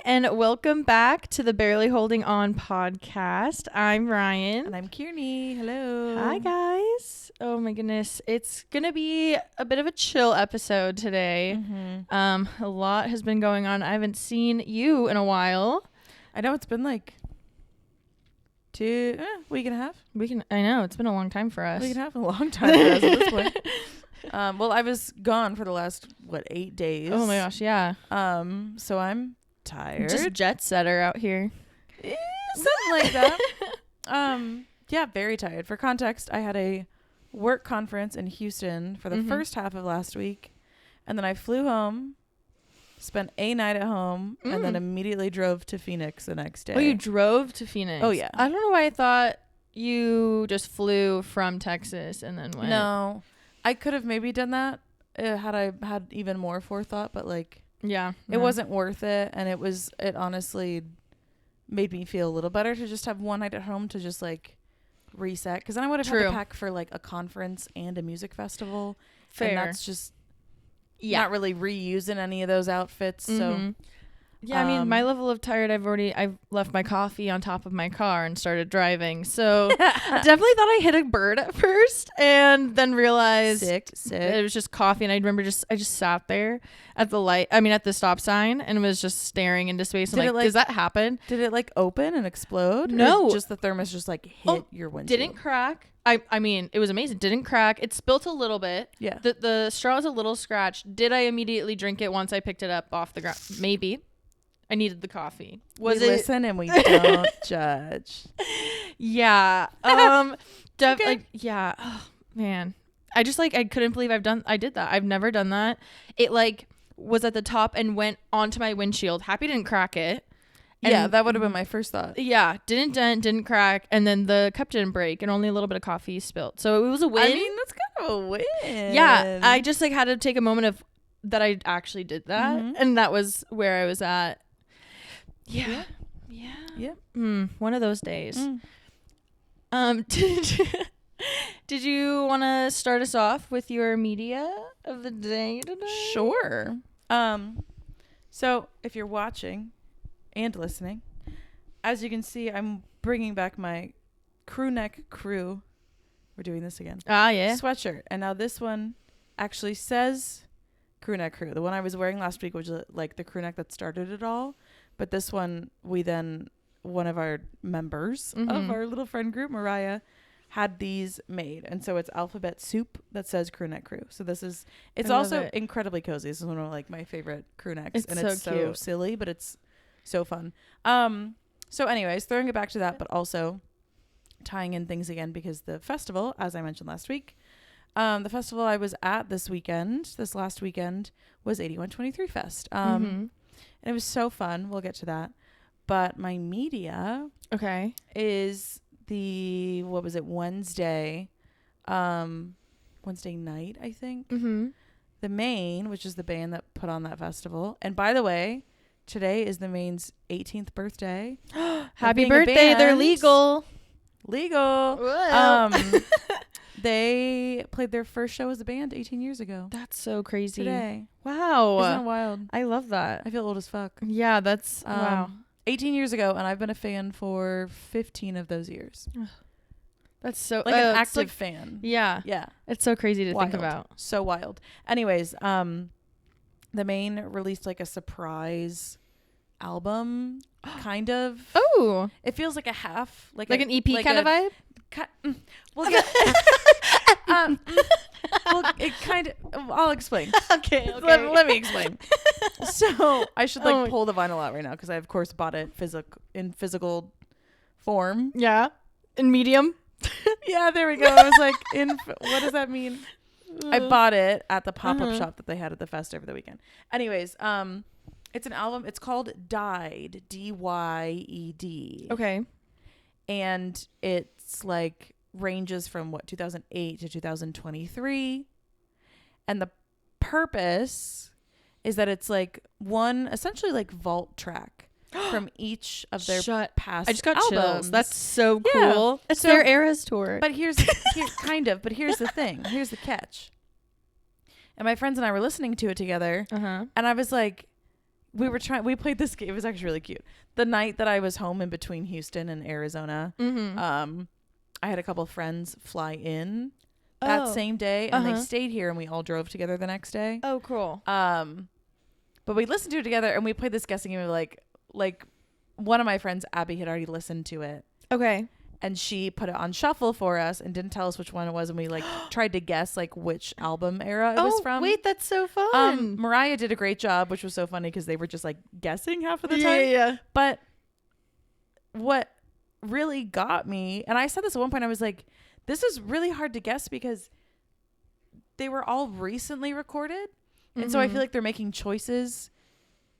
and welcome back to the Barely Holding On podcast. I'm Ryan. And I'm Kierney. Hello. Hi, guys. Oh, my goodness. It's going to be a bit of a chill episode today. A lot has been going on. I haven't seen you in a while. I know it's been like week and a half. I know. It's been a long time for us. Week and a half, a long time for us at this point. Well, I was gone for the last, 8 days? Oh, my gosh. Yeah. So I'm tired. Just jet setter out here. Something like that. Yeah, very tired. For context, I had a work conference in Houston for the first half of last week. And then I flew home, spent a night at home, and then immediately drove to Phoenix the next day. Oh, you drove to Phoenix? Oh, yeah. I don't know why I thought you just flew from Texas and then went. No. I could have maybe done that had I had even more forethought, but it wasn't worth it. And it honestly made me feel a little better to just have one night at home to just reset. Because then I would have had to pack for a conference and a music festival. Fair. And that's just not really reusing any of those outfits. So yeah, I mean, my level of tired, I've left my coffee on top of my car and started driving. So I definitely thought I hit a bird at first and then realized sick. It was just coffee. And I remember I just sat there at the stop sign and was just staring into space. And does that happen? Did it open and explode? No. Or just the thermos just hit your windshield? Didn't crack. I mean, it was amazing. Didn't crack. It spilt a little bit. Yeah. The straw was a little scratched. Did I immediately drink it once I picked it up off the ground? Maybe. I needed the coffee. We listen and we don't judge. Yeah. Yeah. Oh, man. I just I couldn't believe I did that. I've never done that. It was at the top and went onto my windshield. Happy didn't crack it. And that would have been my first thought. Yeah. Didn't dent, didn't crack. And then the cup didn't break and only a little bit of coffee spilled. So it was a win. I mean, that's kind of a win. Yeah. I just had to take a moment of that I actually did that. And that was where I was at. Yeah. One of those days. Did you want to start us off with your media of the day today? Sure. So if you're watching and listening, as you can see, I'm bringing back my crew neck crew. We're doing this again. Ah, yeah. Sweatshirt. And now this one actually says crew neck crew. The one I was wearing last week was the crew neck that started it all. But this one, one of our members of our little friend group, Mariah, had these made. And so it's alphabet soup that says crew neck crew. So it's also incredibly cozy. This is one of my favorite crew necks. It's so silly, but it's so fun. So anyways, throwing it back to that, but also tying in things again because the festival, as I mentioned last week, the festival I was at this last weekend, was 8123 Fest. And it was so fun. We'll get to that. But my media is Wednesday night, I think. The Maine, which is the band that put on that festival. And by the way, today is the Maine's 18th birthday. Happy birthday. They're legal. They played their first show as a band 18 years ago. That's so crazy. Today. Wow. Isn't that wild? I love that. I feel old as fuck. Yeah, that's wow. 18 years ago, and I've been a fan for 15 of those years. That's so an active fan. Yeah. Yeah. It's so crazy to think about. So wild. Anyways, the Maine released a surprise album, kind of. Oh. It feels like a half, like an EP kind of vibe. We'll get. It kind of. I'll explain. Okay. Let me explain. So I should pull the vinyl out right now because I of course bought it in physical form. Yeah. In medium. Yeah, there we go. I was what does that mean? I bought it at the pop-up shop that they had at the fest over the weekend. Anyways, it's an album. It's called Dyed, D-Y-E-D. Okay. And it's ranges from 2008 to 2023. And the purpose is that it's one essentially vault track from each of their past I just got albums. Chills. That's so cool. It's their Eras tour. But here's kind of, but here's the thing. Here's the catch. And my friends and I were listening to it together. And I was we played this game. It was actually really cute. The night that I was home in between Houston and Arizona, I had a couple of friends fly in that same day, and they stayed here, and we all drove together the next day. Oh, cool. But we listened to it together, and we played this guessing game of like one of my friends, Abby, had already listened to it. Okay. And she put it on shuffle for us and didn't tell us which one it was, and we like tried to guess like which album era it was from. Wait, that's so fun. Mariah did a great job, which was so funny because they were just like guessing half of the time. Yeah. But what really got me, and I said this at one point, I was like, this is really hard to guess because they were all recently recorded. And so I feel like they're making choices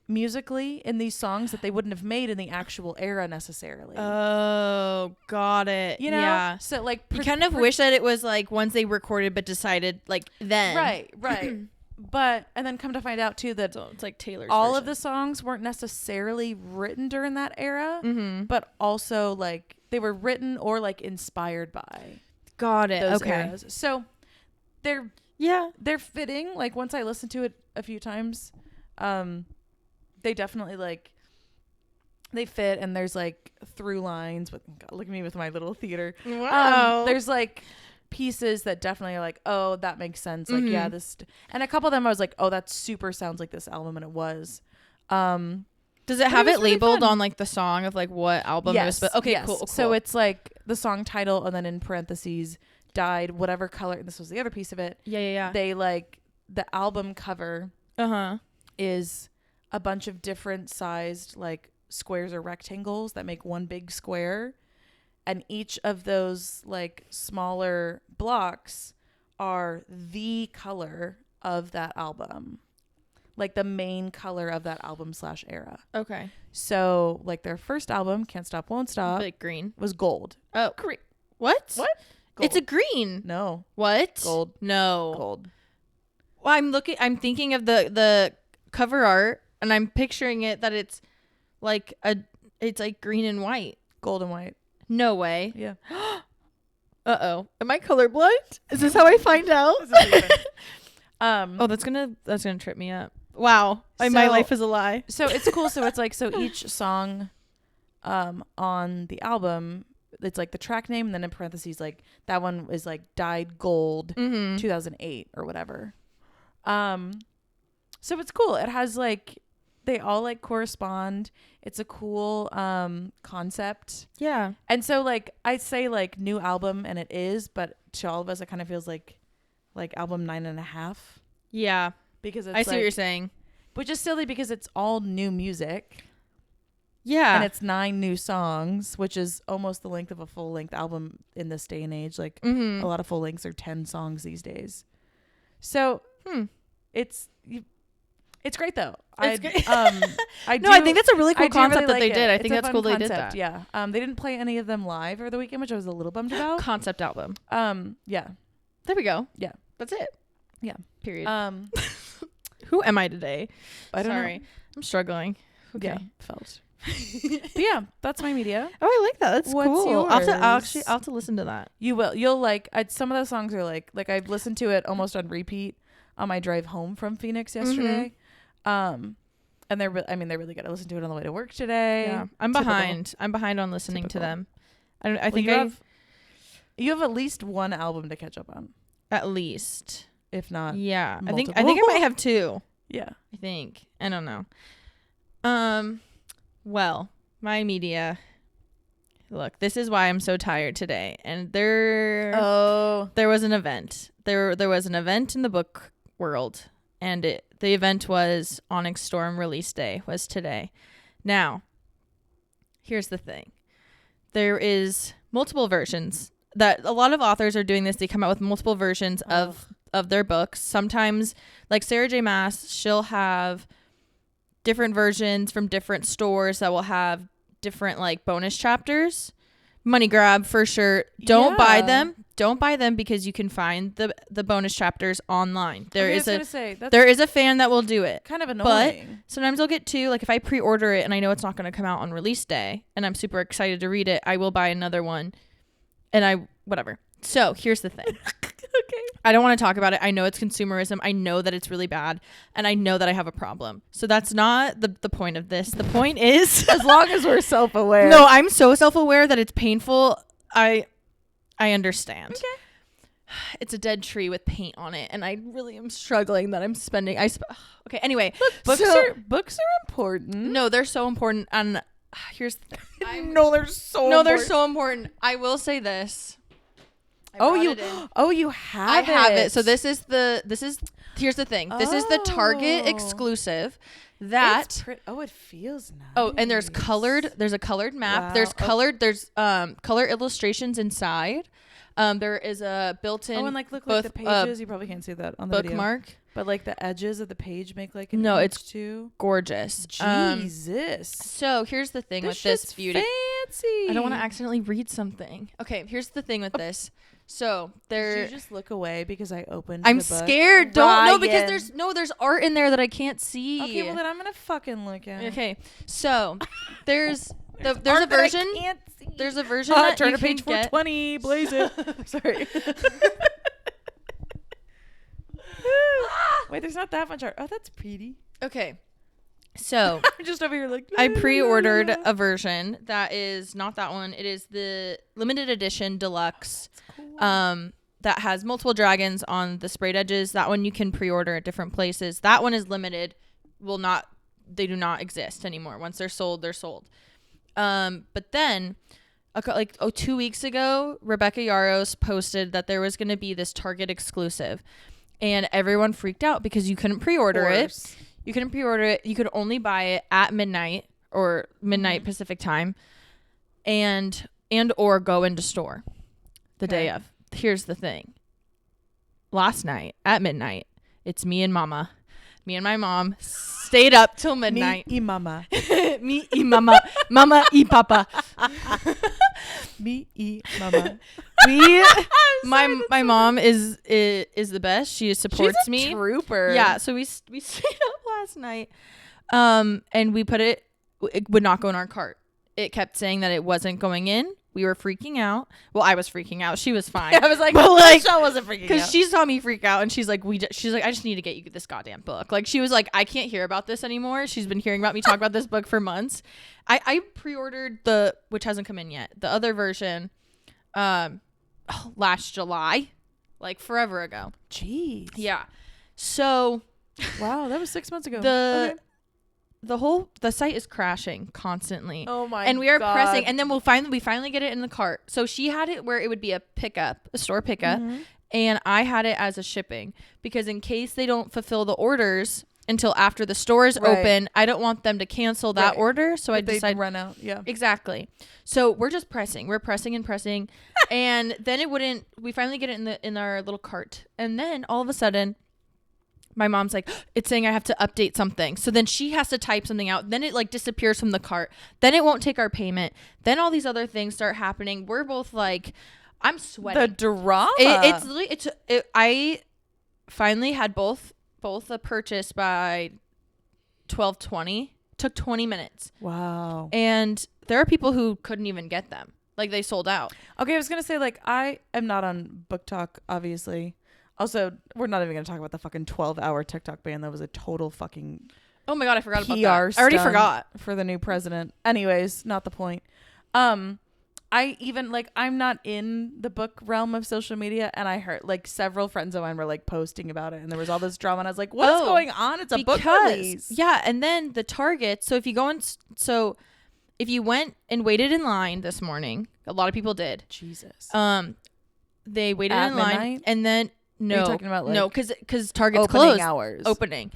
musically in these songs that they wouldn't have made in the actual era necessarily. Oh, got it. You know? Yeah. So like you kind of wish that it was like once they recorded but decided like then. Right. But and then come to find out too that so it's like Taylor's all version. of the songs weren't necessarily written during that era, but also like they were written or like inspired by got it. those Okay. eras. So they're fitting. Like once I listened to it a few times, they definitely like they fit, and there's like through lines with God, look at me with my little theater. Wow. There's like pieces that definitely are like, oh, that makes sense. Like yeah, this, and a couple of them I was like, oh, that super sounds like this album, and it was. Does it have it really labeled on like the song of like what album it was? Okay, yes. cool. So it's like the song title and then in parentheses dyed whatever color. And this was the other piece of it. Yeah. They like the album cover is a bunch of different sized like squares or rectangles that make one big square, and each of those like smaller blocks are the color of that album, like the main color of that album / era. Okay. So like their first album, Can't Stop Won't Stop, like green, was gold. Oh, what gold. It's a green. No. What? Gold. No. Gold. Well, I'm thinking of the cover art, and I'm picturing it that it's like green and white. Gold and white. No way. Yeah. Uh-oh. Am I colorblind? Is this how I find out? Oh, that's gonna trip me up. Wow. My life is a lie. So it's cool. So it's like, so each song on the album, it's like the track name, and then in parentheses, like that one is like dyed gold 2008 or whatever. So it's cool. It has like, they all like correspond. It's a cool concept. Yeah. And so like I say like new album, and it is, but to all of us it kind of feels like album 9.5. Yeah. Because it's I see what you're saying. Which is silly because it's all new music. Yeah. And it's 9 new songs, which is almost the length of a full length album in this day and age. Like a lot of full lengths are 10 songs these days. So it's great though. It's great. I think that's a really cool concept really that they did. I think that's cool they did that. Yeah. They didn't play any of them live over the weekend, which I was a little bummed about. Concept album. Yeah. There we go. Yeah. That's it. Yeah. Period. Who am I today? I don't know. I'm struggling. Okay. Yeah. Felt. But yeah, that's my media. Oh, I like that. That's What's cool. yours? I'll have to listen to that. You will. You'll like. Some of those songs are like I've listened to it almost on repeat on my drive home from Phoenix yesterday. And they're really good. I listened to it on the way to work today. Yeah, I'm behind. I'm behind on listening to them. I think you have at least one album to catch up on. At least, if not, yeah. Multiple. I think I might have 2. Yeah, I think. I don't know. Well, my media. Look, this is why I'm so tired today. And there was an event. There was an event in the book world, and the event was Onyx Storm release day was today. Now, here's the thing. There is multiple versions that a lot of authors are doing this. They come out with multiple versions of their books. Sometimes, like Sarah J. Maas, she'll have different versions from different stores that will have different like bonus chapters. Money grab for sure. Don't buy them. Don't buy them because you can find the bonus chapters online. There is a fan that will do it. Kind of annoying. But sometimes I'll get 2. Like if I pre-order it and I know it's not going to come out on release day and I'm super excited to read it, I will buy another one. And whatever. So here's the thing. Okay. I don't want to talk about it. I know it's consumerism. I know that it's really bad. And I know that I have a problem. So that's not the point of this. The point is... as long as we're self-aware. No, I'm so self-aware that it's painful. I understand. Okay. It's a dead tree with paint on it. And I really am struggling that I'm spending... okay, anyway. Look, books are important. No, they're so important. And here's the thing. No, they're so important. I will say this. You have I have it. So here's the thing. This is the Target exclusive that it feels nice. Oh, and there's a colored map. Wow. There's color illustrations inside. There is a built-in and like the pages, you probably can't see that on the bookmark. Video. But like the edges of the page make like it's too gorgeous. Jesus. So here's the thing with this beauty. Fancy. I don't want to accidentally read something. Okay, here's the thing with this. So Did you just look away because I opened I'm the book? scared. Don't know because there's art in there that I can't see. Okay, well then I'm gonna fucking look at it. Okay, so there's a version. There's a version that turn you to page 420. Blaze it. Sorry. Wait, there's not that much art. Oh, that's pretty. Okay. So I'm just over here like I pre-ordered a version that is not that one. It is the limited edition deluxe. Cool. That has multiple dragons on the sprayed edges. That one you can pre-order at different places. That one is limited. They do not exist anymore. Once they're sold, they're sold. But then 2 weeks ago, Rebecca Yaros posted that there was going to be this Target exclusive, and everyone freaked out because you couldn't pre-order it. You couldn't pre-order it. You could only buy it at midnight or midnight Pacific time, and or go into store the day of. Here's the thing. Last night at midnight, it's me and Mama. Me and my mom stayed up till midnight. Me y mama. Me y mama. Mama y papa. Me y mama. My mom is the best. She supports me. She's a trooper. Yeah, so we stayed up last night. And we put it would not go in our cart. It kept saying that it wasn't going in. We were freaking out. Well, I was freaking out. She was fine. I was like, but Michelle wasn't freaking out. Because she saw me freak out, and she's like, I just need to get you this goddamn book. Like, she was like, I can't hear about this anymore. She's been hearing about me talk about this book for months. I pre-ordered which hasn't come in yet, the other version, last July, like forever ago. Jeez. Yeah. So. Wow, that was 6 months ago. The site is crashing constantly. Oh my god. And we are pressing, and then we finally get it in the cart. So she had it where it would be a store pickup, and I had it as a shipping, because in case they don't fulfill the orders until after the stores open, I don't want them to cancel that order. So I decided run out. Yeah. Exactly. So we're just pressing. We're pressing and pressing. And then we finally get it in our little cart. And then all of a sudden, my mom's like, it's saying I have to update something. So then she has to type something out. Then it like disappears from the cart. Then it won't take our payment. Then all these other things start happening. We're both like, I'm sweating. The drama. I finally had both a purchase by 12:20. Took 20 minutes. Wow. And there are people who couldn't even get them. Like, they sold out. Okay, I was going to say, like, I am not on Book Talk, obviously. Also, we're not even going to talk about the fucking 12-hour TikTok ban. That was a total fucking oh my god, I forgot about PR that. I already forgot. For the new president. Anyways, not the point. I even, like, I'm not in the book realm of social media, and I heard, like, several friends of mine were, like, posting about it, and there was all this drama, and I was like, what's going on? It's a book release. Yeah, and then the Target, so if you went and waited in line this morning, a lot of people did. Jesus. They waited At in line, midnight? and then, no. Are you talking about, like, no, because Target's opening closed. hours. Opening.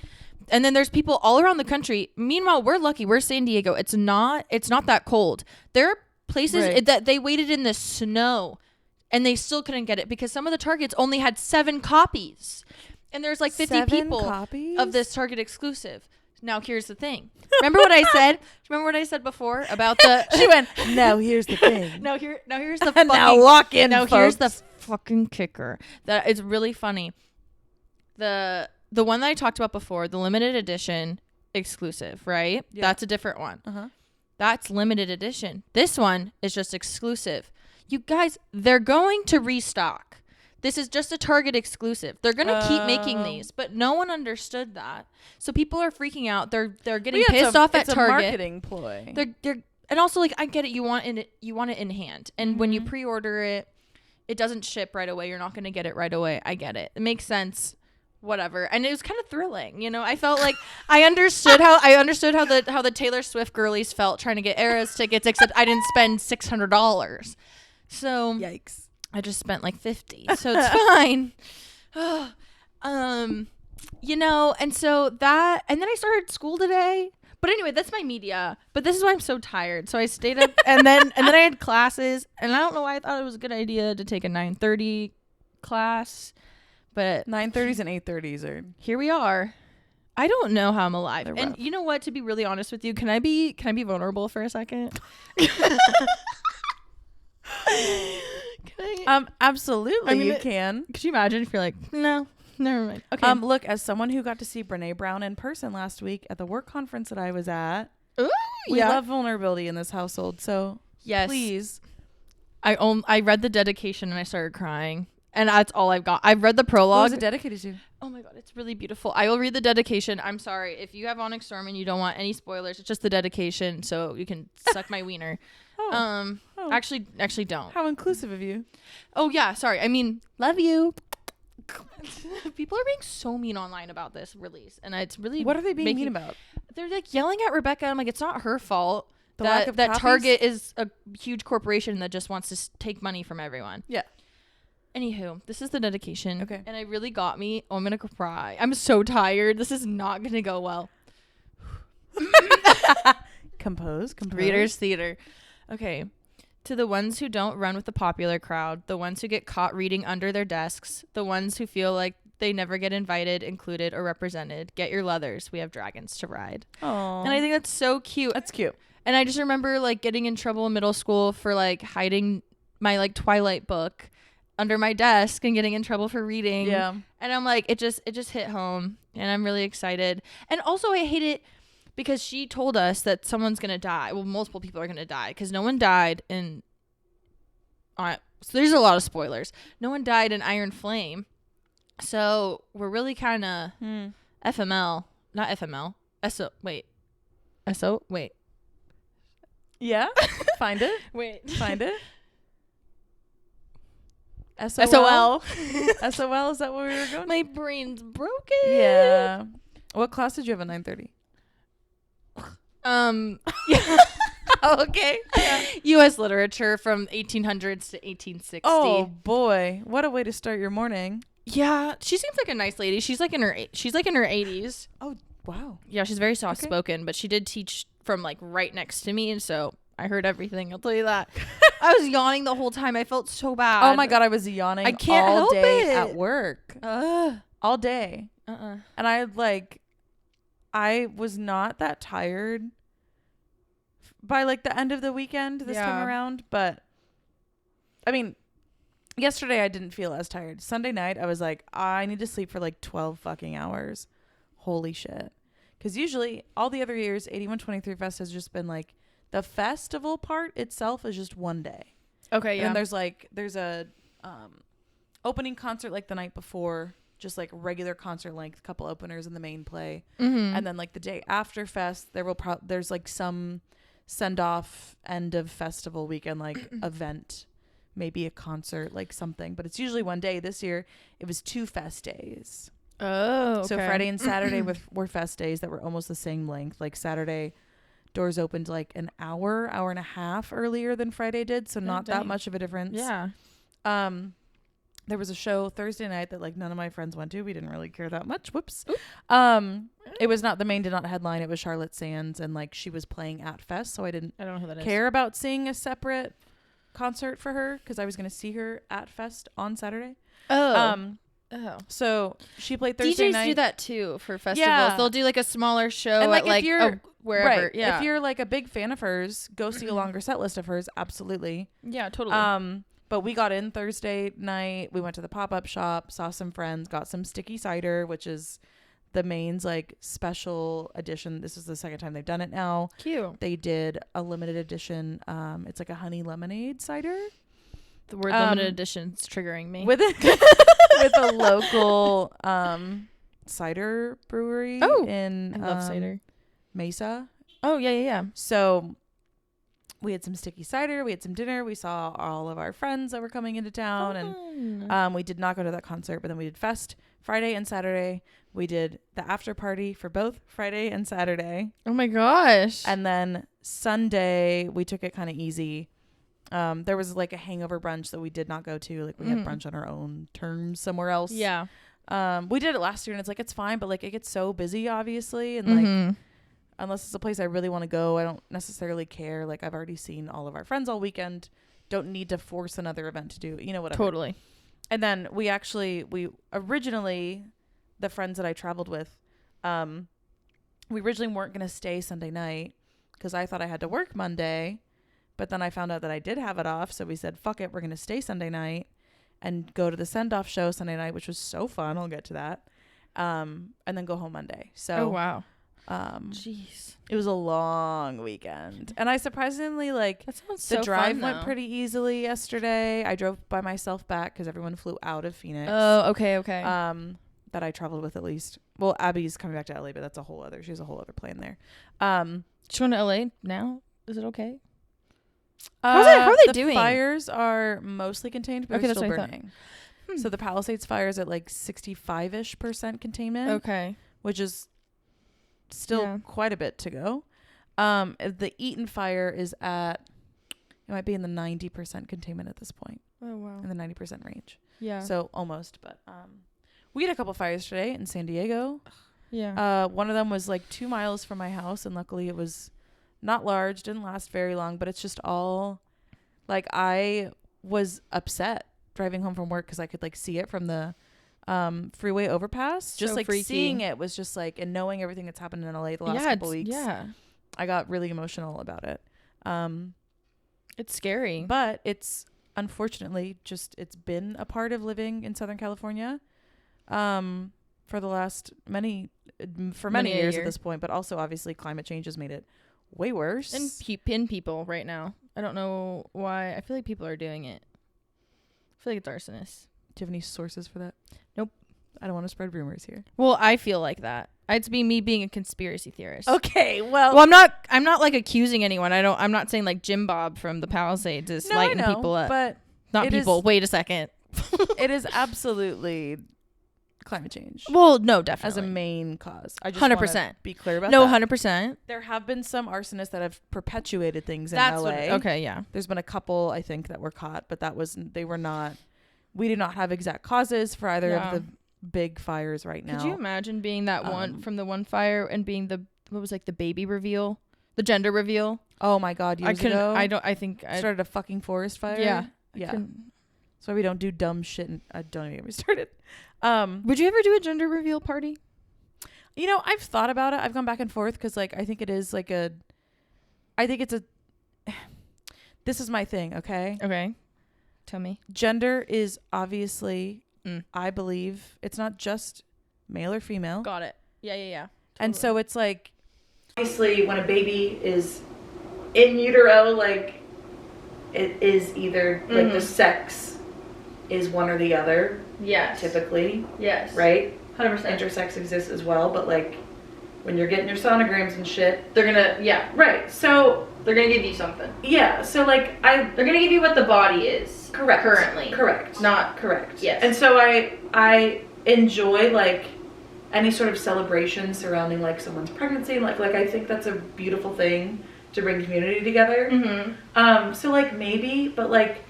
And then there's people all around the country. Meanwhile, we're lucky. We're San Diego. It's not that cold. There are places that they waited in the snow and they still couldn't get it because some of the Targets only had 7 copies. And there's like 50 people of this Target exclusive. Now, here's the thing. Remember what I said? Remember what I said before about the... She went, now here's the thing. Now here's the fucking... Now walk in, Now folks. here's the fucking kicker. That it's really funny. The one that I talked about before, the limited edition exclusive, right? Yeah. That's a different one. Uh-huh. That's limited edition. This one is just exclusive. You guys, they're going to restock. This is just a Target exclusive. They're going to keep making these, but no one understood that. So people are freaking out. They're getting pissed off at Target. It's a marketing ploy. And also, like, I get it. You want it in hand. And when you pre-order it, it doesn't ship right away. You're not going to get it right away. I get it. It makes sense. Whatever. And it was kind of thrilling. You know, I felt like I understood how the Taylor Swift girlies felt trying to get Eras tickets, except I didn't spend $600. So yikes. I just spent like $50, so it's fine. You know, and so that, and then I started school today. But anyway, that's my media. But this is why I'm so tired. So I stayed up, and then I had classes, and I don't know why I thought it was a good idea to take a 9:30 class. But 9:30s and 8:30s are here. We are. I don't know how I'm alive. They're and rough. You know what? To be really honest with you, can I be vulnerable for a second? Absolutely, you can. Could you imagine if you're like, no, never mind. Okay. Look, as someone who got to see Brene Brown in person last week at the work conference that I was at, we love vulnerability in this household. So yes, please. I read the dedication and I started crying, and that's all I've got. I've read the prologue. What was it dedicated to? Oh my god, it's really beautiful. I will read the dedication. I'm sorry if you have Onyx Storm and you don't want any spoilers. It's just the dedication, so you can suck my wiener. Actually don't. How inclusive of you. Oh yeah, sorry. I mean, love you. People are being so mean online about this release, and it's really. What are they being mean about? They're like yelling at Rebecca. I'm like, it's not her fault. That Target is a huge corporation that just wants to take money from everyone. Yeah. Anywho, this is the dedication. Okay. And it really got me. Oh, I'm gonna cry. I'm so tired. This is not gonna go well. Compose. Readers Theater. Okay. To the ones who don't run with the popular crowd, the ones who get caught reading under their desks, the ones who feel like they never get invited, included, or represented, get your leathers. We have dragons to ride. Aww. And I think that's so cute. That's cute. And I just remember like getting in trouble in middle school for like hiding my like Twilight book under my desk and getting in trouble for reading. Yeah. And I'm like, it just hit home, and I'm really excited. And also I hate it because she told us that someone's going to die. Well, multiple people are going to die because no one died in so there's a lot of spoilers. No one died in Iron Flame. So we're really kind of FML, not FML. SO, wait. Yeah. Find it. Wait. Find it. SOL. SOL, is that what we were going? My brain's broken. Yeah. What class did you have at 9:30? Okay. Yeah. U.S. literature from 1800s to 1860. Oh boy, what a way to start your morning. Yeah, she seems like a nice lady. She's like in her 80s. Oh wow. Yeah, she's very soft spoken, but she did teach from like right next to me, and so I heard everything. I'll tell you that. I was yawning the whole time. I felt so bad. Oh my god, I was yawning. I can't all help day it. At work. All day. And I was not that tired by like the end of the weekend this time around, but I mean, yesterday I didn't feel as tired. Sunday night I was like, I need to sleep for like 12 fucking hours. Holy shit. Because usually all the other years 8123 Fest has just been like the festival part itself is just one day. Okay, yeah. And there's a opening concert like the night before, just like regular concert length, couple openers in the main play. And then like the day after Fest, there's like some send off end of festival weekend, like event, maybe a concert, like something, but it's usually one day. This year it was 2 Fest days. Oh, okay. So Friday and Saturday were Fest days that were almost the same length. Like Saturday doors opened like an hour and a half earlier than Friday did, so not that much of a difference. Yeah. There was a show Thursday night that like none of my friends went to. We didn't really care that much. Whoops. Oop. It was not, the main did not headline. It was Charlotte Sands, and like she was playing at Fest, so I don't know who that care about seeing a separate concert for her because I was going to see her at Fest on Saturday. So she played Thursday night. DJs do that too for festivals. Yeah. They'll do like a smaller show and, like, at like wherever. Right. Yeah. If you're like a big fan of hers, go see a longer set list of hers. Absolutely. Yeah, totally. But we got in Thursday night. We went to the pop-up shop, saw some friends, got some sticky cider, which is the main's like special edition. This is the second time they've done it now. Cute. They did a limited edition. It's like a honey lemonade cider. The word limited edition's triggering me. With a local cider brewery in I love cider. Mesa. Oh, yeah. So we had some sticky cider. We had some dinner. We saw all of our friends that were coming into town. And we did not go to that concert, but then we did Fest Friday and Saturday. We did the after party for both Friday and Saturday. Oh, my gosh. And then Sunday, we took it kind of easy. There was like a hangover brunch that we did not go to. Like we had brunch on our own terms somewhere else. Yeah. We did it last year and it's like, it's fine, but like it gets so busy obviously. And like, unless it's a place I really want to go, I don't necessarily care. Like I've already seen all of our friends all weekend. Don't need to force another event to do, whatever. Totally. And then we originally, the friends that I traveled with, we originally weren't going to stay Sunday night because I thought I had to work Monday. But then I found out that I did have it off. So we said, fuck it. We're going to stay Sunday night and go to the send-off show Sunday night, which was so fun. I'll get to that. And then go home Monday. So, oh, wow. Jeez. It was a long weekend. And I surprisingly, like, that sounds the so drive fun, went pretty easily yesterday. I drove by myself back because everyone flew out of Phoenix. Oh, okay. That I traveled with at least. Well, Abby's coming back to LA, but that's she has a whole other plan there. She's going to LA now? Is it okay? How are they the doing? Fires are mostly contained, but they're still burning. So the Palisades fire is at like 65-ish% containment. Okay. Which is still quite a bit to go. The Eaton fire is it might be in the 90% containment at this point. Oh, wow. In the 90% range. Yeah. So almost, but we had a couple fires today in San Diego. Yeah. One of them was like 2 miles from my house, and luckily it was not large, didn't last very long, but it's just all like I was upset driving home from work because I could like see it from the freeway overpass. Just like freaky. Seeing it was just like, and knowing everything that's happened in LA the last couple weeks. Yeah. I got really emotional about it. It's scary. But it's unfortunately it's been a part of living in Southern California for the last many years at this point, but also obviously climate change has made it way worse. And pin people right now. I don't know why. I feel like people are doing it. I feel like it's arsonists. Do you have any sources for that? Nope. I don't want to spread rumors here. Well, I feel like that. It's me being a conspiracy theorist. Okay, well, I'm not like accusing anyone. I'm not saying like Jim Bob from the Palisades is lighting people up. But not people. Wait a second. It is absolutely climate change. Well, no, definitely. As a main cause. I just 100%. Be clear about that. No, 100%. There have been some arsonists that have perpetuated things in That's LA. Okay, yeah. There's been a couple, I think, that were caught, but we do not have exact causes for either of the big fires right now. Could you imagine being that one from the one fire and being the baby reveal? The gender reveal? Oh my God, years ago? I think I started a fucking forest fire. Yeah. Yeah. That's why we don't do dumb shit. And don't even get me started. Would you ever do a gender reveal party? I've thought about it. I've gone back and forth because like I think it is like this is my thing, okay? Okay. Tell me. Gender is obviously, I believe, it's not just male or female. Got it. Yeah. Totally. And so it's like, obviously when a baby is in utero, like it is either like the sex is one or the other. Yes. Typically. Yes. Right? 100%. Intersex exists as well, but like when you're getting your sonograms and shit, they're gonna, yeah. Right. So they're gonna give you something. Yeah. So like they're gonna give you what the body is. Correct. Currently. Correct. Not correct. Yes. And so I enjoy like any sort of celebration surrounding like someone's pregnancy. Like I think that's a beautiful thing to bring community together. Mm-hmm. So like maybe, but like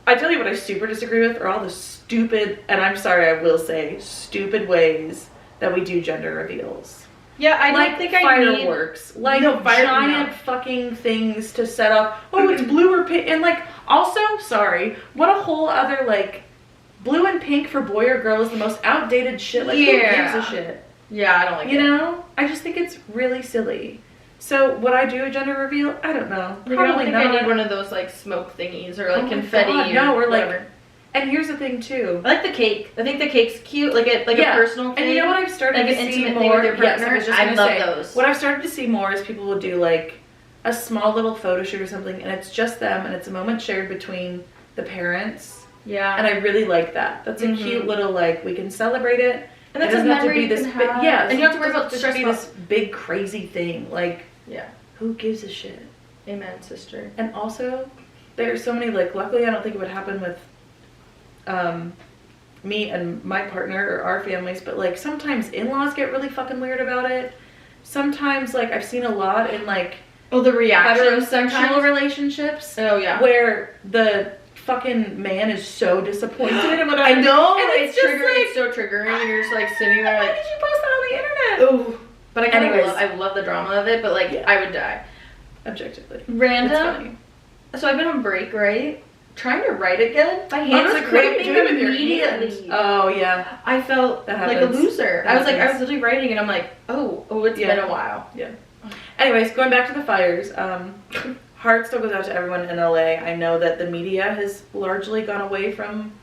I tell you what I super disagree with are all the stupid, and I'm sorry I will say, stupid ways that we do gender reveals. Yeah, I don't think fireworks, like giant fucking things to set up. Oh, it's blue or pink, and like also, sorry, what a whole other like blue and pink for boy or girl is the most outdated shit. Like who gives a shit? Yeah, I don't like it. You know, I just think it's really silly. So would I do a gender reveal? I don't know. Probably not. I need one of those like smoke thingies or like confetti or like whatever. And here's the thing too. I like the cake. I think the cake's cute, like a personal thing. And you know what I've started to see more? I love those. What I've started to see more is people will do like a small little photo shoot or something, and it's just them, and it's a moment shared between the parents. Yeah. And I really like that. That's a cute little, like, we can celebrate it. And that's a memory you can have. Yeah. And you don't have to worry about stress be this big, crazy thing. Like, yeah. Who gives a shit? Amen, sister. And also, there are so many, like, luckily I don't think it would happen with me and my partner or our families, but, like, sometimes in-laws get really fucking weird about it. Sometimes, like, I've seen a lot in, like, the reaction heterosexual relationships. Oh, yeah. Where the fucking man is so disappointed in what I know. And it's just like, it's so triggering. And you're just, like, sitting there, like, why did you post that on the internet? Oh. But I kind of love the drama of it, but, like, I would die. Objectively. Random. So I've been on break, right? Trying to write again. My hands are cramping immediately. Oh, yeah. I felt like a loser. I was literally writing and I'm like, oh, it's been a while. Yeah. Anyways, going back to the fires, heart still goes out to everyone in LA. I know that the media has largely gone away from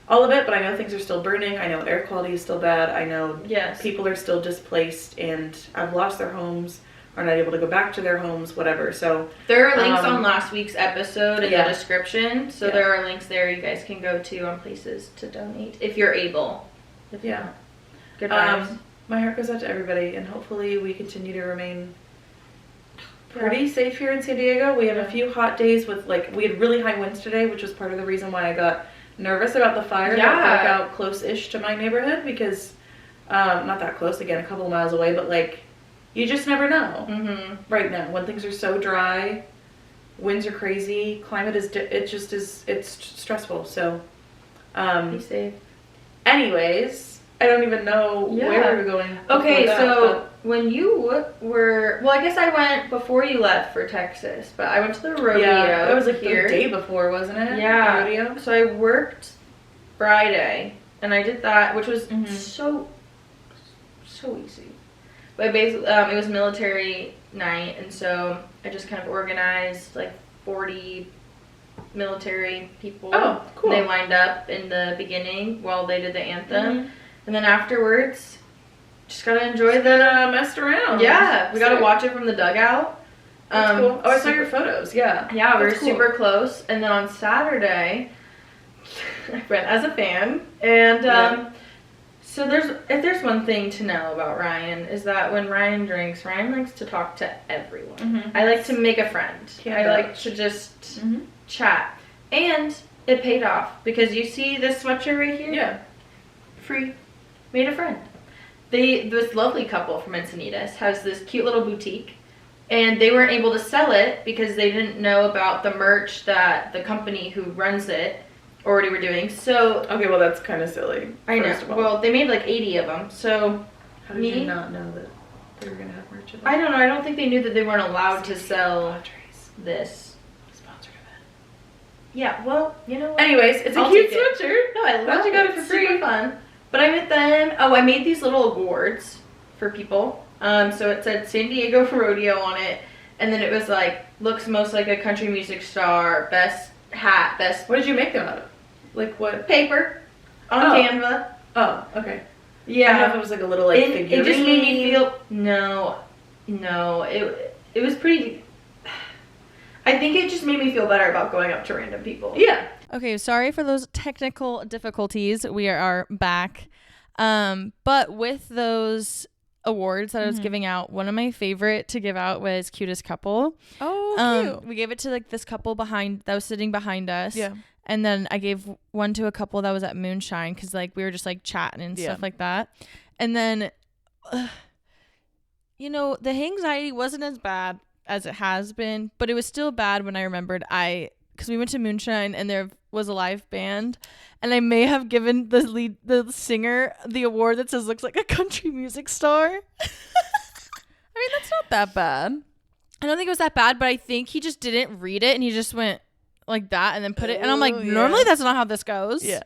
all of it, but I know things are still burning. I know air quality is still bad. I know people are still displaced and have lost their homes, are not able to go back to their homes, whatever. So there are links on last week's episode in the description. So there are links there you guys can go to on places to donate if you're able. If not. Good vibes. My heart goes out to everybody, and hopefully we continue to remain pretty safe here in San Diego. We have a few hot days with, like, we had really high winds today, which was part of the reason why I got nervous about the fire that broke out close-ish to my neighborhood, because not that close, again, a couple of miles away, but, like, you just never know right now when things are so dry, winds are crazy, climate is it's stressful. So be safe. Anyways, I don't even know where we're going. Okay, so when you were, well, I guess I went before you left for Texas, but I went to the rodeo. Yeah, it was like the day before, wasn't it? Yeah. The rodeo. So I worked Friday, and I did that, which was so easy. But basically, it was military night, and so I just kind of organized like 40 military people. Oh, cool. They lined up in the beginning while they did the anthem, and then afterwards, just gotta enjoy the messed around. Yeah, we gotta watch it from the dugout. That's cool. Oh, I saw your photos. Yeah. Yeah, we were super close, and then on Saturday, I went as a fan, and so if there's one thing to know about Ryan is that when Ryan drinks, Ryan likes to talk to everyone. I like to make a friend. I like to just chat. And it paid off because you see this sweatshirt right here? Yeah. Free. Made a friend. This lovely couple from Encinitas has this cute little boutique, and they weren't able to sell it because they didn't know about the merch that the company who runs it already were doing. So okay, well that's kind of silly. I know. Well, they made like 80 of them. So how did you not know that they were gonna have merch of it? I don't know. I don't think they knew that they weren't allowed to sell this. Sponsored event. Yeah. Well, you know what? Anyways, it's a cute sweatshirt. No, I love it. You got it for free. Super fun. But I met them. Oh, I made these little awards for people. So it said San Diego Rodeo on it, and then it was like looks most like a country music star, best hat, best. What did you make them out of? Like what? Paper on Canva. Oh, okay. Yeah. I don't know if it was like a little like figurine. It just made me feel no. It was pretty. I think it just made me feel better about going up to random people. Yeah. Okay, sorry for those technical difficulties. We are back. But with those awards that I was giving out, one of my favorite to give out was Cutest Couple. Oh, cute. We gave it to like this couple that was sitting behind us. Yeah. And then I gave one to a couple that was at Moonshine because like we were just like chatting and stuff like that. And then, you know, the anxiety wasn't as bad as it has been, but it was still bad when I remembered because we went to Moonshine and there was a live band, and I may have given the singer the award that says looks like a country music star. I mean, that's not that bad. I don't think it was that bad, but I think he just didn't read it and he just went like that and then put it, and I'm like, normally that's not how this goes. Yeah.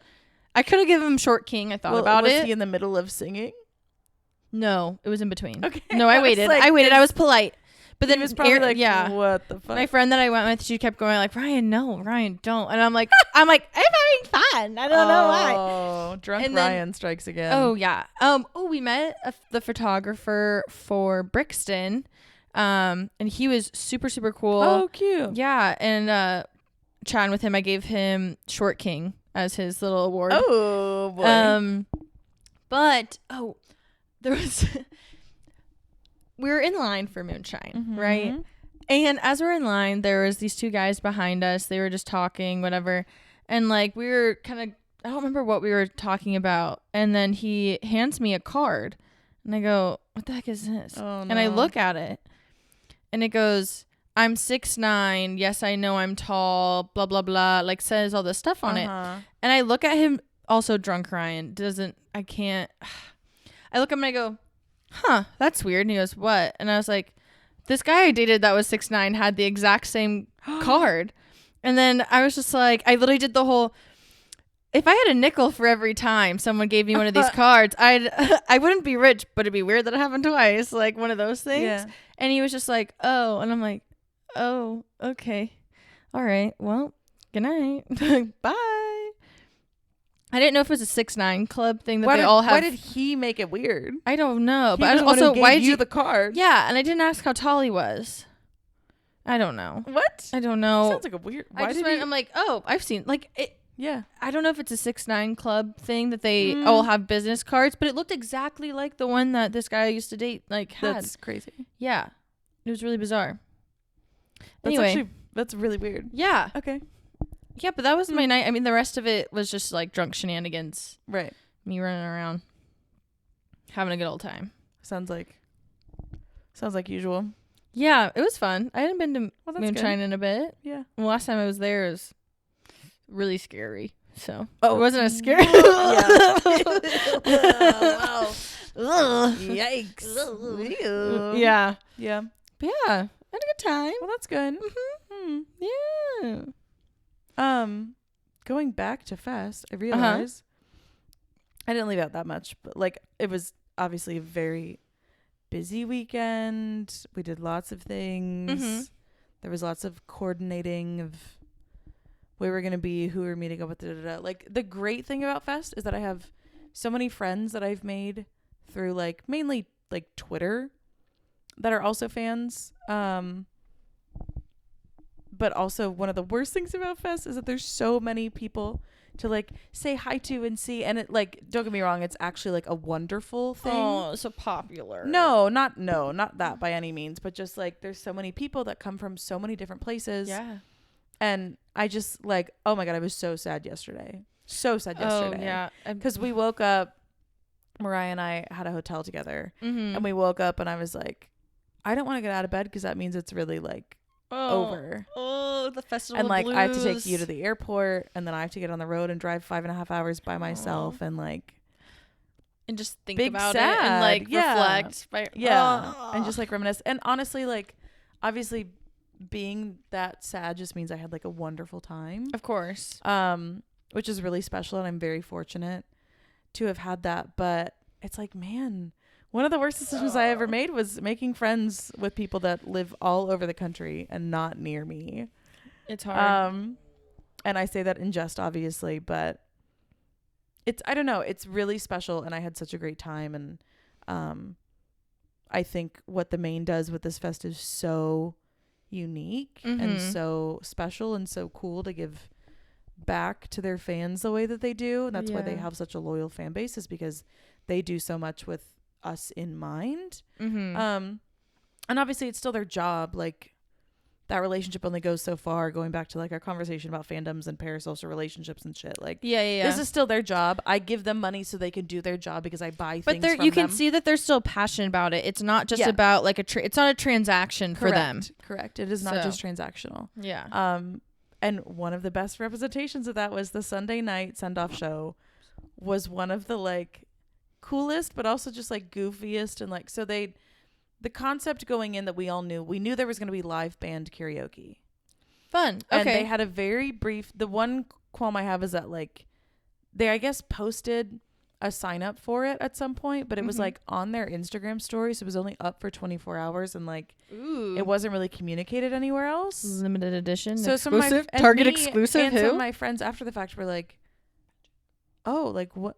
I could have given him Short King. I thought about it. Was he in the middle of singing? No, it was in between. Okay. No, I waited. Like, I was polite. But then it was probably what the fuck? My friend that I went with, she kept going like, Ryan, don't. And I'm like, I'm having fun. I don't know why. Oh, drunk Ryan strikes again. Oh yeah. We met the photographer for Brixton, and he was super super cool. Oh, cute. Yeah, and chatting with him. I gave him Short King as his little award. Oh boy. But there was we were in line for moonshine, right? And as we're in line, there was these 2 guys behind us. They were just talking, whatever. And like we were kind of, I don't remember what we were talking about. And then he hands me a card. And I go, what the heck is this? Oh, no. And I look at it. And it goes, I'm 6'9". Yes, I know I'm tall. Blah, blah, blah. Like says all this stuff on it. And I look at him, also drunk Ryan. I look at him and I go, huh, that's weird. And he goes, what? And I was like, this guy I dated that was 6'9" had the exact same card. And then I was just like, I literally did the whole, if I had a nickel for every time someone gave me one of these cards, I wouldn't be rich, but it'd be weird that it happened twice. Like one of those things. Yeah. And he was just like, oh, and I'm like, oh, okay. All right. Well, good night. Bye. I didn't know if it was a 6'9" club thing that they all have. Why did he make it weird? I don't know. But also, why did you the card? Yeah, and I didn't ask how tall he was. I don't know. What? I don't know. Sounds like a weird. I'm like, oh, I've seen like it. Yeah. I don't know if it's a 6'9" club thing that they all have business cards, but it looked exactly like the one that this guy I used to date like had. That's crazy. Yeah, it was really bizarre. Anyway, that's really weird. Yeah. Okay. Yeah, but that was my night. I mean, the rest of it was just like drunk shenanigans. Right. Me running around, having a good old time. Sounds like usual. Yeah, it was fun. I hadn't been to moonshine in a bit. Yeah. The last time I was there was really scary. So it wasn't as scary. Yeah. Wow. Yikes. Yeah. Yeah. But yeah, I had a good time. Well, that's good. Yeah. Going back to Fest, I realized I didn't leave out that much, but like it was obviously a very busy weekend. We did lots of things. There was lots of coordinating of where we're going to be, who we're meeting up with. Like the great thing about Fest is that I have so many friends that I've made through like mainly like Twitter that are also fans. But also one of the worst things about Fest is that there's so many people to like say hi to and see, and it like, don't get me wrong, it's actually like a wonderful thing. Oh, so popular. No, not that by any means, but just like there's so many people that come from so many different places. Yeah. And I just like, oh my God, I was so sad yesterday. Oh yeah. Because we woke up, Mariah and I had a hotel together, and we woke up and I was like, I don't want to get out of bed because that means it's really like over. Oh, the festival and like blues. I have to take you to the airport, and then I have to get on the road and drive 5.5 hours by myself, and like and just think big about sad. it and like reflect. And just like reminisce. And honestly, like obviously being that sad just means I had like a wonderful time. Of course. Which is really special, and I'm very fortunate to have had that. But it's like, man, one of the worst decisions I ever made was making friends with people that live all over the country and not near me. It's hard. And I say that in jest, obviously, but I don't know. It's really special, and I had such a great time. And I think what the Maine does with this fest is so unique and so special and so cool to give back to their fans the way that they do. And that's why they have such a loyal fan base, is because they do so much with us in mind. And obviously it's still their job. Like that relationship only goes so far, going back to like our conversation about fandoms and parasocial relationships and shit. Like this is still their job. I give them money so they can do their job because I buy things from you can see that they're still passionate about it. It's not just about like it's not a transaction for them. Correct. It is not just transactional. Yeah. And one of the best representations of that was the Sunday night send-off show was one of the like coolest, but also just like goofiest. And like, so the concept going in that we knew there was going to be live band karaoke. Fun. Okay. And they had a very brief, the one qualm I have is that like they, I guess, posted a sign up for it at some point, but it was like on their Instagram story. So it was only up for 24 hours and like, it wasn't really communicated anywhere else. Limited edition. So exclusive, Target exclusive. And some of my friends after the fact were like, oh, like what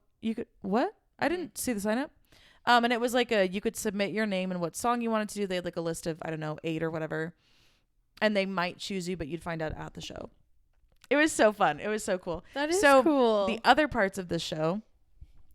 I didn't see the sign up. And it was like you could submit your name and what song you wanted to do. They had like a list of, I don't know, 8 or whatever. And they might choose you, but you'd find out at the show. It was so fun. It was so cool. That is so cool. The other parts of the show,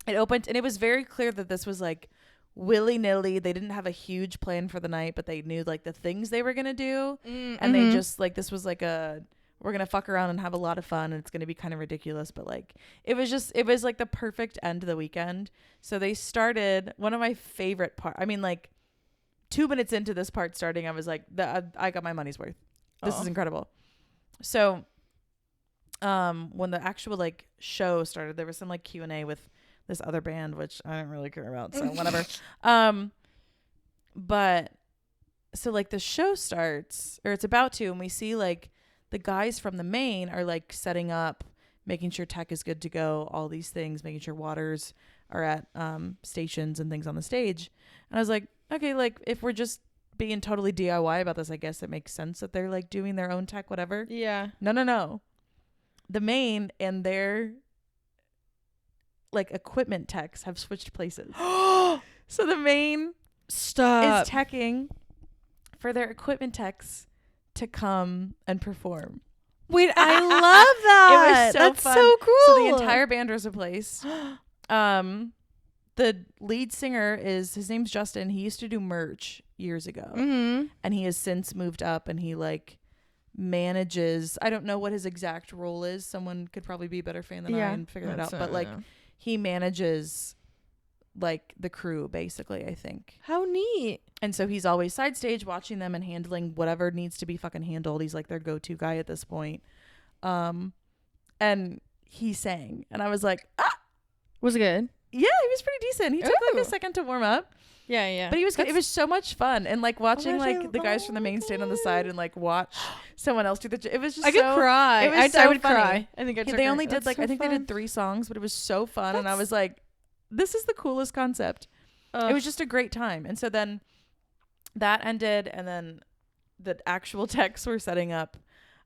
it opened, and it was very clear that this was like willy-nilly. They didn't have a huge plan for the night, but they knew like the things they were gonna do, and they just like, this was like we're gonna fuck around and have a lot of fun, and it's gonna be kind of ridiculous, but like it was like the perfect end to the weekend. So they started, one of my favorite part, I mean, like 2 minutes into this part starting, I was like, I got my money's worth. This is incredible. So when the actual like show started, there was some like Q&A with this other band, which I didn't really care about, so whatever. But so like the show starts, or it's about to, and we see like the guys from the main are like setting up, making sure tech is good to go, all these things, making sure waters are at stations and things on the stage. And I was like, okay, like if we're just being totally DIY about this, I guess it makes sense that they're like doing their own tech, whatever. Yeah. No. The main and their like equipment techs have switched places. So the main is teching for their equipment techs to come and perform. Wait, I love that. It was so That's fun. so cool. So the entire band was replaced. The lead singer his name's Justin. He used to do merch years ago, and he has since moved up, and he like manages, I don't know what his exact role is. Someone could probably be a better fan than I and figure that out. But like he manages like the crew basically, I think. How neat. And so he's always side stage watching them and handling whatever needs to be fucking handled. He's like their go-to guy at this point. And he sang, and I was like, was it good? Yeah, he was pretty decent. He took like a second to warm up. Yeah. But he was good. It was so much fun. And like watching like the guys from the main stand on the side and like watch someone else do it was just I could cry. It was I would funny. Cry. I think they only did like, I think they did 3 songs, but it was so fun. And I was like, this is the coolest concept. It was just a great time. And so then that ended, and then the actual techs were setting up.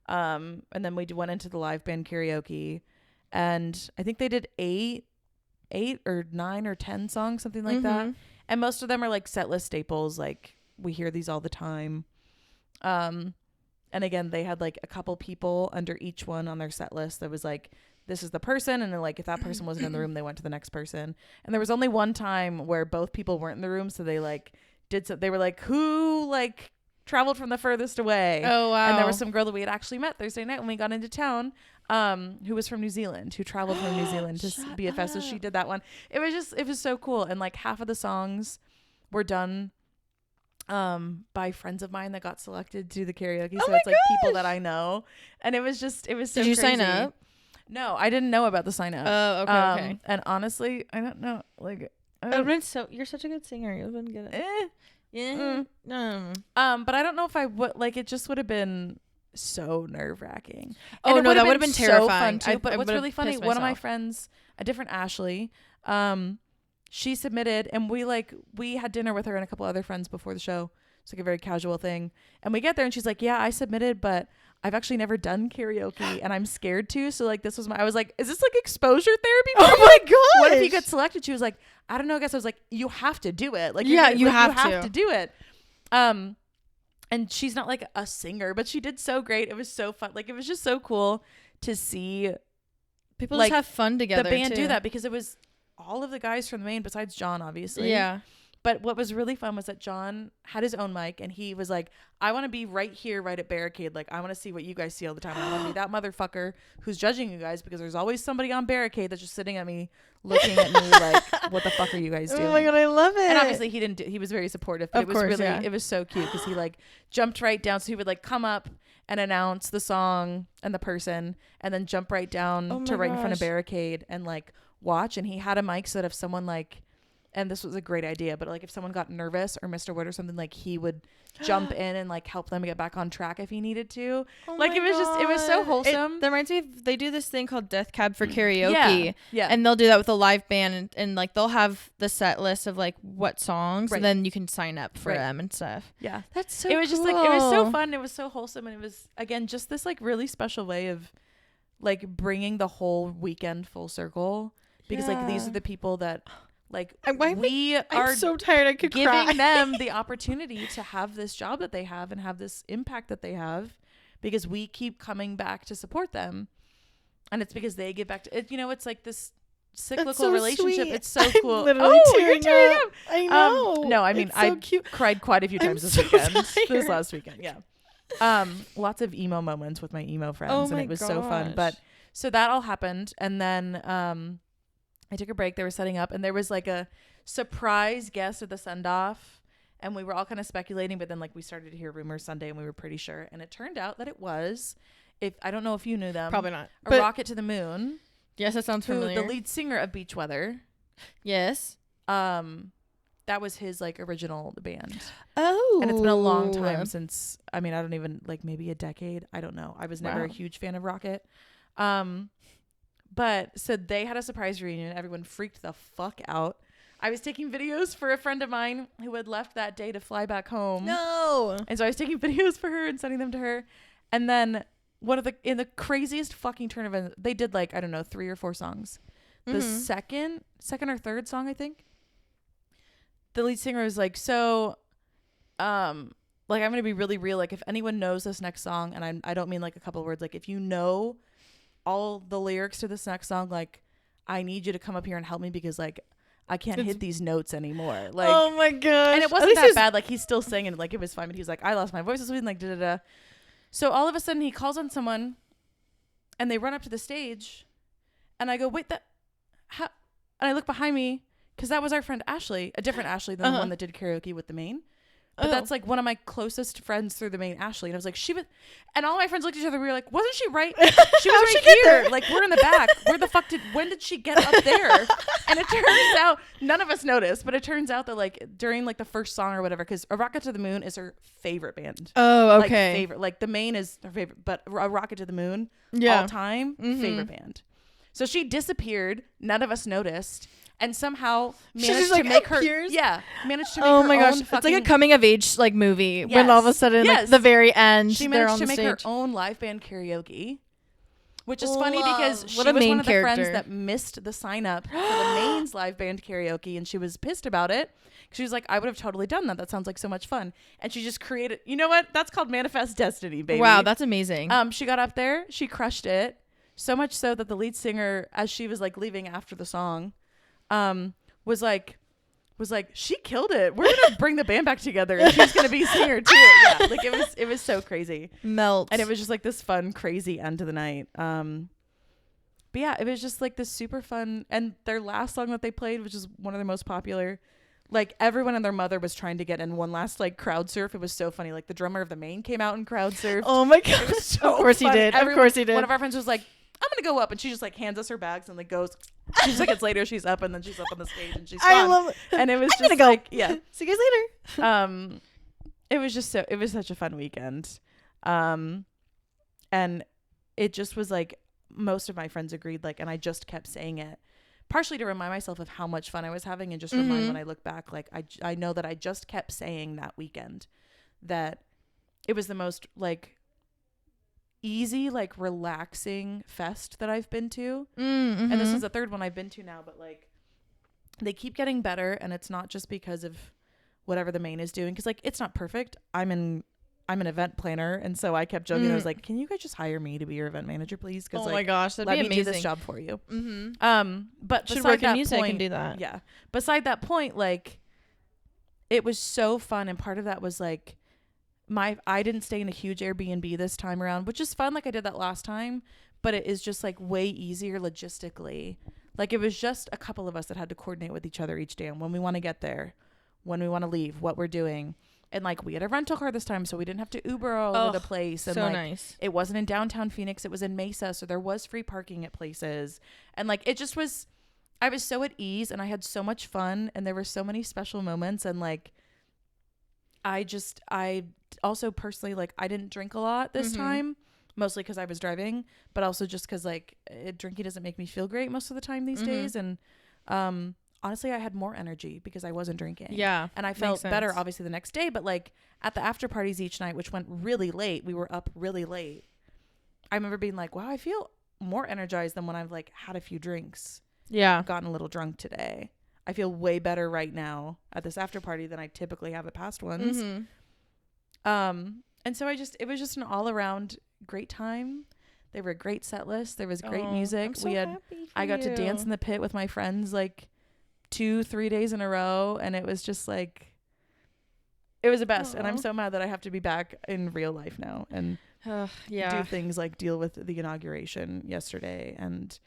And then we went into the live band karaoke, and I think they did 8 or 9 or 10 songs, something like that. And most of them are like set list staples. Like we hear these all the time. And again, they had like a couple people under each one on their set list that was like, this is the person. And then like, if that person wasn't in the room, they went to the next person. And there was only one time where both people weren't in the room. So they like they were like, who like traveled from the furthest away? Oh, wow. And there was some girl that we had actually met Thursday night when we got into town, who was from New Zealand, who traveled from New Zealand to BFS. So she did that one. It was so cool. And like half of the songs were done by friends of mine that got selected to do the karaoke. So it's like people that I know. And it was so Did you crazy. sign up? No, I didn't know about the sign up. Oh, okay. And honestly, I don't know. Like, you're such a good singer. You wouldn't get it. No. But I don't know if I would, like, it just would have been so nerve-wracking. Oh, no, that would have been terrifying. So fun too. But what's really funny, one of my friends, a different Ashley, she submitted, and we had dinner with her and a couple other friends before the show. It's like a very casual thing. And we get there and she's like, yeah, I submitted, but I've actually never done karaoke and I'm scared to. So like, I was like, is this like exposure therapy? Oh my God. What if you get selected? She was like, I don't know. I guess I was like, you have to do it. Like, you have to do it. And she's not like a singer, but she did so great. It was so fun. Like, it was just so cool to see people like, just have fun together. The band too. do that, because it was all of the guys from the main besides John, obviously. Yeah. But what was really fun was that John had his own mic, and he was like, I want to be right here, right at Barricade. Like, I want to see what you guys see all the time. I want to be that motherfucker who's judging you guys, because there's always somebody on Barricade that's just sitting at me, looking at me like, what the fuck are you guys doing? Oh my God, I love it. And obviously he was very supportive, but it was so cute, because he like jumped right down. So he would like come up and announce the song and the person, and then jump right down to right in front of Barricade and like watch. And he had a mic so that if someone like, and this was a great idea, but like if someone got nervous or missed a word or something, like he would jump in and like help them get back on track if he needed to. Oh like it was so wholesome. That reminds me of, they do this thing called Death Cab for Karaoke. Yeah. And they'll do that with a live band, and like they'll have the set list of like what songs, and then you can sign up for them and stuff. Yeah. That's so It was cool. just like, it was so fun. It was so wholesome. And it was, again, just this like really special way of like bringing the whole weekend full circle, because like these are the people that like I'm so tired. I could giving cry. them the opportunity to have this job that they have and have this impact that they have, because we keep coming back to support them. And it's because they get back to it. You know, it's like this cyclical so relationship. sweet. It's so cool. I'm literally tearing up. I know. No, I mean, it's so cute. cried quite a few times this last weekend. Yeah. Lots of emo moments with my emo friends, and it was so fun. But so that all happened, and then I took a break. They were setting up, and there was like a surprise guest at the send off, and we were all kind of speculating. But then like we started to hear rumors Sunday, and we were pretty sure, and it turned out that it was. If I don't know if you knew them, probably not. A Rocket to the Moon. Yes, that sounds familiar. The lead singer of Beach Weather. Yes. That was his like original band. Oh. And it's been a long time since, I mean, I don't even like maybe a decade. I don't know. I was never a huge fan of Rocket. But so they had a surprise reunion. Everyone freaked the fuck out. I was taking videos for a friend of mine who had left that day to fly back home. No. And so I was taking videos for her and sending them to her. And then in the craziest fucking turn of events, they did like, I don't know, 3 or 4 songs. The second or third song, I think, the lead singer was like, so, like, I'm going to be really real. Like, if anyone knows this next song, and I don't mean like a couple of words, like if you know all the lyrics to this next song, like I need you to come up here and help me because like I can't hit these notes anymore. Like, oh my gosh. And it wasn't that bad. Like he's still singing, like it was fine, but he's like, I lost my voice this week, and like da-da-da. So all of a sudden he calls on someone and they run up to the stage and I go, wait, how? And I look behind me because that was our friend Ashley, a different Ashley than the one that did karaoke with the main. But that's like one of my closest friends through the main, Ashley. And I was like, and all my friends looked at each other. We were like, wasn't she right? She was right here. Like, we're in the back. When did she get up there? And it turns out, none of us noticed, but it turns out that like during like the first song or whatever, because A Rocket to the Moon is her favorite band. Oh, okay. Like, favorite. Like the main is her favorite, but A Rocket to the Moon, all time, favorite band. So she disappeared. None of us noticed. And somehow managed to make her managed to make oh her my gosh, own it's like a coming of age like movie when all of a sudden like the very end she managed to make her own live band karaoke, which is funny because she was one of the friends that missed the sign up for the main's live band karaoke, and she was pissed about it. She was like, I would have totally done that. That sounds like so much fun. And she just created, you know what? That's called manifest destiny, baby. Wow, that's amazing. She got up there, she crushed it, so much so that the lead singer, as she was like leaving after the song, was like, she killed it. We're gonna bring the band back together, and she's gonna be singer too. Yeah, like it was so crazy. Melt. And it was just like this fun, crazy end to the night. But yeah, it was just like this super fun. And their last song that they played, which is one of their most popular, like everyone and their mother was trying to get in one last like crowd surf. It was so funny. Like the drummer of the main came out and crowd surfed. Oh my god! It was so of course fun. He did. Of course he did. One of our friends was like, I'm gonna go up, and she just like hands us her bags and like goes. 2 seconds later, she's up, and then she's up on the stage, and she's gone. I love it. And it was just like, yeah. See you guys later. It was just it was such a fun weekend, and it just was like most of my friends agreed, like, and I just kept saying it, partially to remind myself of how much fun I was having, and just remind when I look back, like I know that I just kept saying that weekend that it was the most like easy, like relaxing fest that I've been to. And this is the third one I've been to now, but like they keep getting better, and it's not just because of whatever the main is doing, because like it's not perfect. I'm an event planner, and so I kept joking. I was like, can you guys just hire me to be your event manager, please? Because my gosh, that'd let be me amazing. do this job for you. But should beside work in that music point, and do that. Yeah, beside that point, like it was so fun, and part of that was like I didn't stay in a huge Airbnb this time around, which is fun, like I did that last time, but it is just like way easier logistically. Like it was just a couple of us that had to coordinate with each other each day on when we want to get there, when we want to leave, what we're doing. And like we had a rental car this time, so we didn't have to Uber all over the place. And so like nice. It wasn't in downtown Phoenix, it was in Mesa, so there was free parking at places. And like it just was, I was so at ease, and I had so much fun, and there were so many special moments. And like I also personally, like I didn't drink a lot this time, mostly because I was driving, but also just because like drinking doesn't make me feel great most of the time these days. And honestly, I had more energy because I wasn't drinking. Yeah. And I felt better obviously the next day, but like at the after parties each night, which went really late, we were up really late, I remember being like, wow, I feel more energized than when I've like had a few drinks. Yeah. I've gotten a little drunk today. I feel way better right now at this after party than I typically have at past ones. And so it was just an all around great time. They were a great set list. There was great music. I got to dance in the pit with my friends like 2-3 days in a row, and it was just like, it was the best. And I'm so mad that I have to be back in real life now and do things like deal with the inauguration yesterday and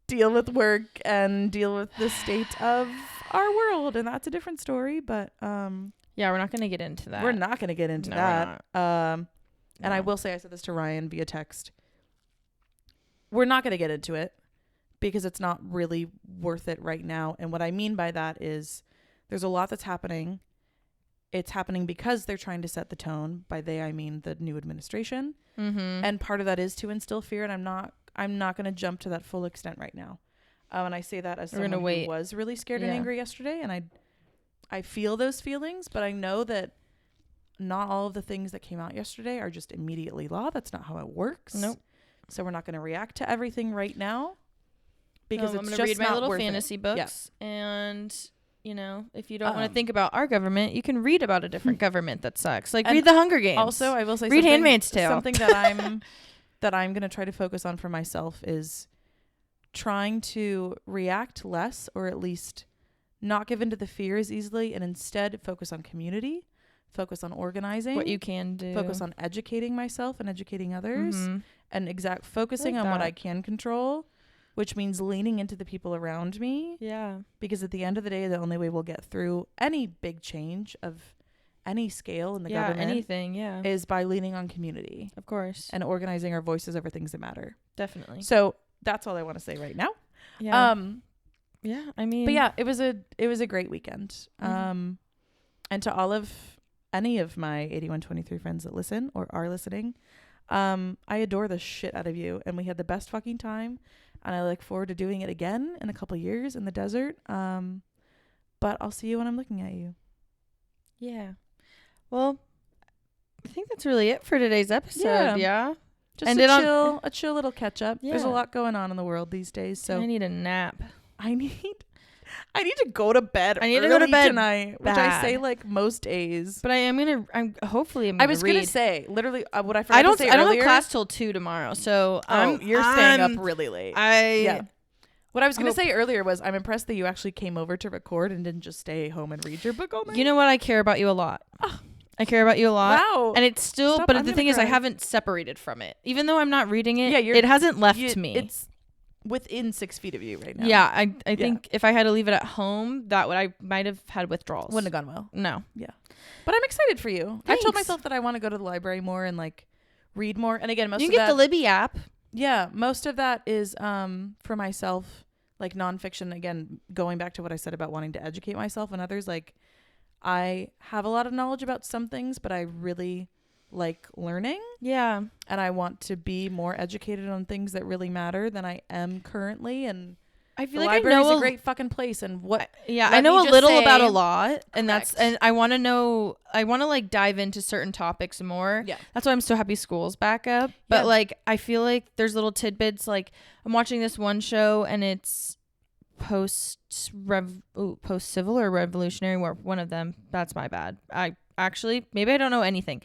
deal with work and deal with the state of our world, and that's a different story. But we're not going to get into that. We're not going to get into that. And I will say, I said this to Ryan via text, we're not going to get into it because it's not really worth it right now. And what I mean by that is there's a lot that's happening. It's happening because they're trying to set the tone. By they, I mean the new administration. Mm-hmm. And part of that is to instill fear. And I'm not going to jump to that full extent right now. And I say that as someone who was really scared and angry yesterday. And I feel those feelings, but I know that not all of the things that came out yesterday are just immediately law. That's not how it works. Nope. So we're not going to react to everything right now because it's I'm just going to read my little worth fantasy it. books. And, you know, if you don't want to think about our government, you can read about a different government that sucks. Like read The Hunger Games. Also, I will say read Handmaid's Tale. Something that I'm going to try to focus on for myself is trying to react less, or at least not give into the fear as easily, and instead focus on community, focus on organizing, what you can do, focus on educating myself and educating others, and focusing on what I can control, which means leaning into the people around me. Yeah. Because at the end of the day, the only way we'll get through any big change of any scale in the government is by leaning on community. Of course. And organizing our voices over things that matter. Definitely. So that's all I want to say right now. Yeah. I mean, but yeah, it was a great weekend. And to all of any of my 8123 friends that listen or are listening, I adore the shit out of you, and we had the best fucking time, and I look forward to doing it again in a couple of years in the desert. But I'll see you when I'm looking at you. Yeah. Well, I think that's really it for today's episode. Yeah. Just a chill little catch up. Yeah. There's a lot going on in the world these days, so I need a nap. I need to go to bed. I need to go to bed tonight, which I say like most days. But I'm hopefully I was gonna say literally what I forgot to say earlier. I don't have class till 2 tomorrow, so you're staying up really late. What I was gonna say earlier was I'm impressed that you actually came over to record and didn't just stay home and read your book all night. You know what? I care about you a lot. I care about you a lot. Wow. And it's still, but the thing is, I haven't separated from it. Even though I'm not reading it, it hasn't left me. It's within 6 feet of you right now. Yeah, I think if I had to leave it at home, I might have had withdrawals. Wouldn't have gone well. No. Yeah. But I'm excited for you. Thanks. I told myself that I want to go to the library more and like read more. And again, you can get the Libby app. Yeah, most of that is for myself, like nonfiction. Again, going back to what I said about wanting to educate myself and others, like I have a lot of knowledge about some things, but I really like learning. Yeah. And I want to be more educated on things that really matter than I am currently. And I feel the like library is a great fucking place. And I know a little about a lot, and I want to like dive into certain topics more. Yeah. That's why I'm so happy school's back up. But like, I feel like there's little tidbits. Like I'm watching this one show and it's post-civil or revolutionary war, one of them. That's my bad. Maybe I don't know anything.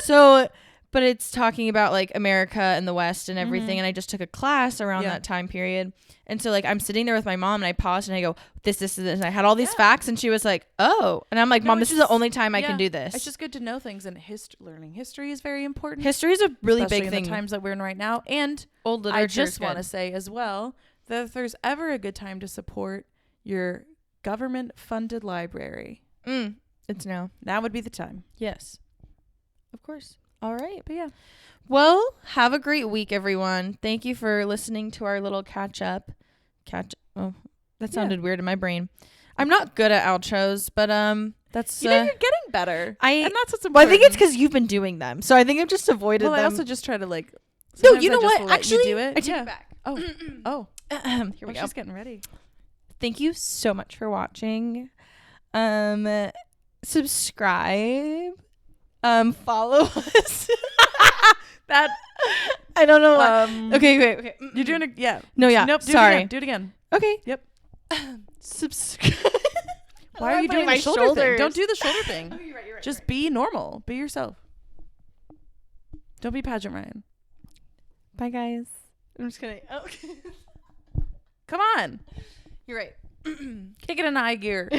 So, but it's talking about like America and the West and everything. And I just took a class around that time period. And so like I'm sitting there with my mom and I paused and I go, this. And I had all these facts and she was like, oh. And I'm like, Mom, this is the only time I can do this. It's just good to know things, and learning history is very important. History is a really big thing. In the times that we're in right now. And old literature. I just want to say as well that if there's ever a good time to support your government funded library, it's now. Now would be the time. Yes. Of course. All right. But yeah. Well, have a great week, everyone. Thank you for listening to our little catch up. Oh, that sounded weird in my brain. I'm not good at outros, but that's you're getting better. And that's what's important. Well, I think it's because you've been doing them, so I think I've just avoided them. I also just try to like. No, you know what? Actually, do it. I take it back. Oh. Here we go. She's getting ready. Thank you so much for watching. Subscribe. Follow us. That I don't know what. Okay, wait. You're doing it. Yeah. No, yeah. Nope. Sorry. Do it again. Okay. Yep. Subscribe. Why are you doing the shoulder thing? Don't do the shoulder thing. Oh, you're right. Just be normal. Be yourself. Don't be Pageant Ryan. Bye, guys. I'm just kidding. Oh. Come on. You're right. Kick it in high gear.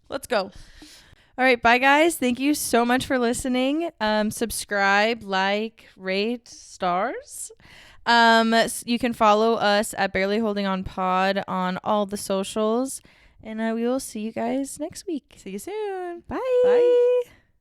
Let's go. All right. Bye, guys. Thank you so much for listening. Subscribe, like, rate, stars. You can follow us at Barely Holding On Pod on all the socials. And we will see you guys next week. See you soon. Bye. Bye.